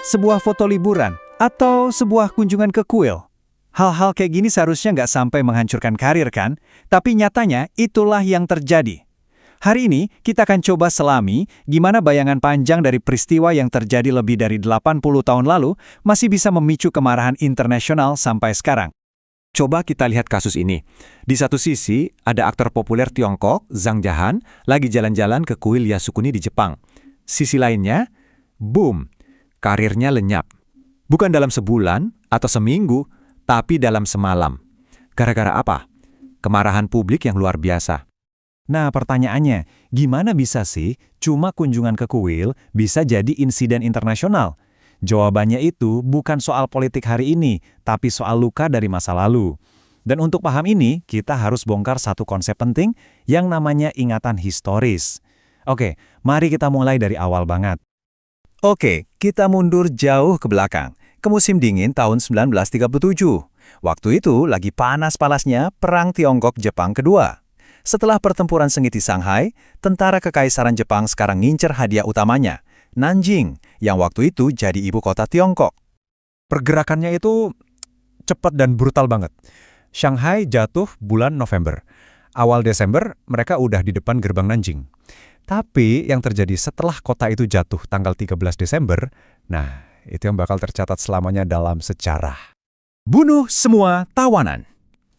sebuah foto liburan, atau sebuah kunjungan ke kuil. Hal-hal kayak gini seharusnya nggak sampai menghancurkan karir kan? Tapi nyatanya itulah yang terjadi. Hari ini kita akan coba selami gimana bayangan panjang dari peristiwa yang terjadi lebih dari 80 tahun lalu masih bisa memicu kemarahan internasional sampai sekarang. Coba kita lihat kasus ini. Di satu sisi, ada aktor populer Tiongkok, Zhang Jahan, lagi jalan-jalan ke kuil Yasukuni di Jepang. Sisi lainnya, boom, karirnya lenyap. Bukan dalam sebulan atau seminggu, tapi dalam semalam. Gara-gara apa? Kemarahan publik yang luar biasa. Nah, pertanyaannya, gimana bisa sih cuma kunjungan ke kuil bisa jadi insiden internasional? Jawabannya itu bukan soal politik hari ini, tapi soal luka dari masa lalu. Dan untuk paham ini, kita harus bongkar satu konsep penting yang namanya ingatan historis. Oke, mari kita mulai dari awal banget. Oke, kita mundur jauh ke belakang, ke musim dingin tahun 1937. Waktu itu lagi panas-panasnya Perang Tiongkok-Jepang kedua. Setelah pertempuran sengit di Shanghai, tentara Kekaisaran Jepang sekarang ngincer hadiah utamanya, Nanjing, yang waktu itu jadi ibu kota Tiongkok. Pergerakannya itu cepat dan brutal banget. Shanghai jatuh bulan November. Awal Desember, mereka udah di depan gerbang Nanjing. Tapi yang terjadi setelah kota itu jatuh tanggal 13 Desember, nah, itu yang bakal tercatat selamanya dalam sejarah. Bunuh semua tawanan.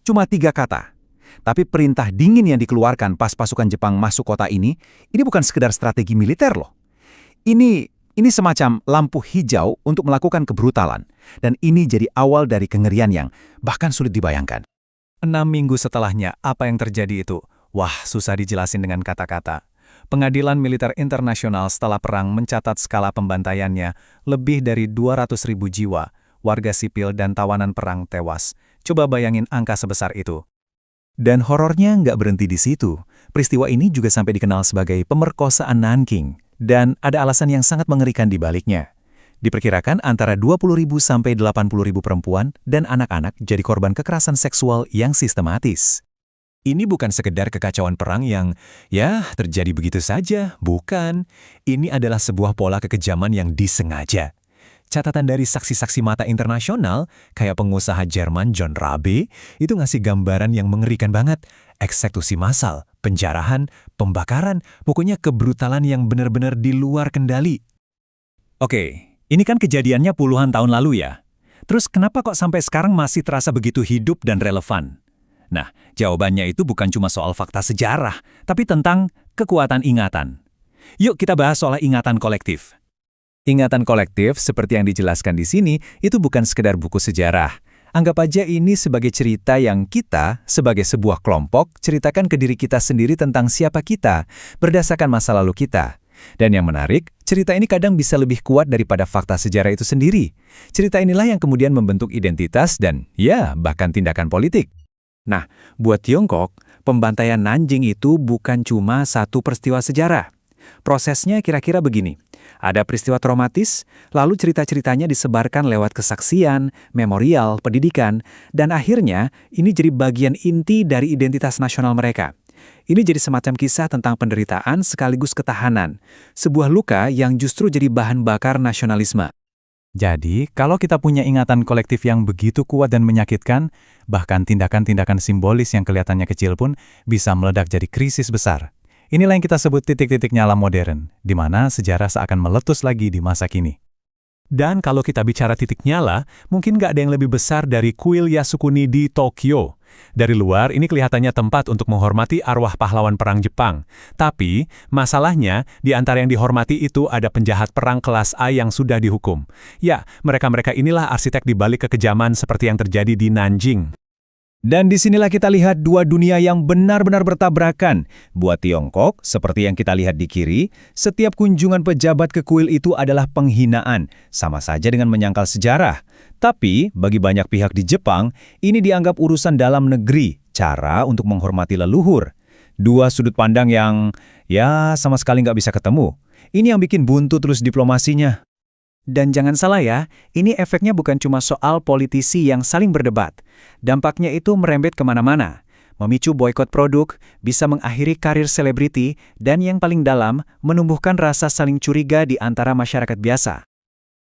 Cuma 3 kata. Tapi perintah dingin yang dikeluarkan pas pasukan Jepang masuk kota ini bukan sekedar strategi militer loh. Ini semacam lampu hijau untuk melakukan kebrutalan. Dan ini jadi awal dari kengerian yang bahkan sulit dibayangkan. 6 minggu setelahnya, apa yang terjadi itu? Wah, susah dijelasin dengan kata-kata. Pengadilan Militer Internasional setelah perang mencatat skala pembantaiannya lebih dari 200.000 jiwa, warga sipil dan tawanan perang tewas. Coba bayangin angka sebesar itu. Dan horornya nggak berhenti di situ. Peristiwa ini juga sampai dikenal sebagai pemerkosaan Nanking. Dan ada alasan yang sangat mengerikan di baliknya. Diperkirakan antara 20.000 sampai 80.000 perempuan dan anak-anak jadi korban kekerasan seksual yang sistematis. Ini bukan sekedar kekacauan perang yang, ya, terjadi begitu saja. Bukan. Ini adalah sebuah pola kekejaman yang disengaja. Catatan dari saksi-saksi mata internasional, kayak pengusaha Jerman John Rabe, itu ngasih gambaran yang mengerikan banget. Eksekusi massal, penjarahan, pembakaran, pokoknya kebrutalan yang benar-benar di luar kendali. Oke, ini kan kejadiannya puluhan tahun lalu ya. Terus kenapa kok sampai sekarang masih terasa begitu hidup dan relevan? Nah, jawabannya itu bukan cuma soal fakta sejarah, tapi tentang kekuatan ingatan. Yuk kita bahas soal ingatan kolektif. Ingatan kolektif, seperti yang dijelaskan di sini, itu bukan sekedar buku sejarah. Anggap aja ini sebagai cerita yang kita, sebagai sebuah kelompok, ceritakan ke diri kita sendiri tentang siapa kita, berdasarkan masa lalu kita. Dan yang menarik, cerita ini kadang bisa lebih kuat daripada fakta sejarah itu sendiri. Cerita inilah yang kemudian membentuk identitas dan, ya, bahkan tindakan politik. Nah, buat Tiongkok, pembantaian Nanjing itu bukan cuma satu peristiwa sejarah. Prosesnya kira-kira begini. Ada peristiwa traumatis, lalu cerita-ceritanya disebarkan lewat kesaksian, memorial, pendidikan, dan akhirnya ini jadi bagian inti dari identitas nasional mereka. Ini jadi semacam kisah tentang penderitaan sekaligus ketahanan, sebuah luka yang justru jadi bahan bakar nasionalisme. Jadi, kalau kita punya ingatan kolektif yang begitu kuat dan menyakitkan, bahkan tindakan-tindakan simbolis yang kelihatannya kecil pun bisa meledak jadi krisis besar. Inilah yang kita sebut titik-titik nyala modern, di mana sejarah seakan meletus lagi di masa kini. Dan kalau kita bicara titik nyala, mungkin nggak ada yang lebih besar dari kuil Yasukuni di Tokyo. Dari luar, ini kelihatannya tempat untuk menghormati arwah pahlawan perang Jepang. Tapi, masalahnya, di antara yang dihormati itu ada penjahat perang kelas A yang sudah dihukum. Ya, mereka-mereka inilah arsitek di balik kekejaman seperti yang terjadi di Nanjing. Dan disinilah kita lihat dua dunia yang benar-benar bertabrakan. Buat Tiongkok, seperti yang kita lihat di kiri, setiap kunjungan pejabat ke kuil itu adalah penghinaan, sama saja dengan menyangkal sejarah. Tapi, bagi banyak pihak di Jepang, ini dianggap urusan dalam negeri, cara untuk menghormati leluhur. Dua sudut pandang yang, ya, sama sekali nggak bisa ketemu. Ini yang bikin buntu terus diplomasinya. Dan jangan salah ya, ini efeknya bukan cuma soal politisi yang saling berdebat. Dampaknya itu merembet kemana-mana. Memicu boikot produk, bisa mengakhiri karir selebriti, dan yang paling dalam, menumbuhkan rasa saling curiga di antara masyarakat biasa.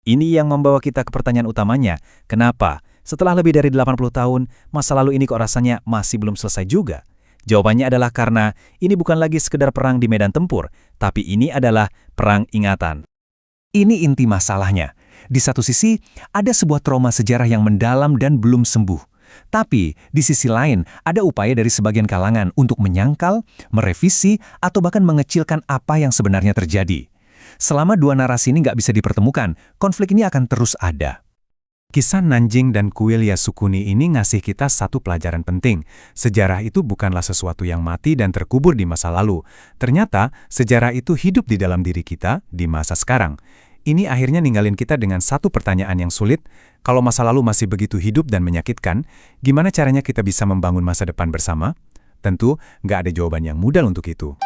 Ini yang membawa kita ke pertanyaan utamanya, kenapa? Setelah lebih dari 80 tahun, masa lalu ini kok rasanya masih belum selesai juga? Jawabannya adalah karena ini bukan lagi sekedar perang di medan tempur, tapi ini adalah perang ingatan. Ini inti masalahnya. Di satu sisi, ada sebuah trauma sejarah yang mendalam dan belum sembuh. Tapi, di sisi lain, ada upaya dari sebagian kalangan untuk menyangkal, merevisi, atau bahkan mengecilkan apa yang sebenarnya terjadi. Selama dua narasi ini nggak bisa dipertemukan, konflik ini akan terus ada. Kisah Nanjing dan kuil Yasukuni ini ngasih kita satu pelajaran penting. Sejarah itu bukanlah sesuatu yang mati dan terkubur di masa lalu. Ternyata, sejarah itu hidup di dalam diri kita di masa sekarang. Ini akhirnya ninggalin kita dengan satu pertanyaan yang sulit. Kalau masa lalu masih begitu hidup dan menyakitkan, gimana caranya kita bisa membangun masa depan bersama? Tentu, nggak ada jawaban yang mudah untuk itu.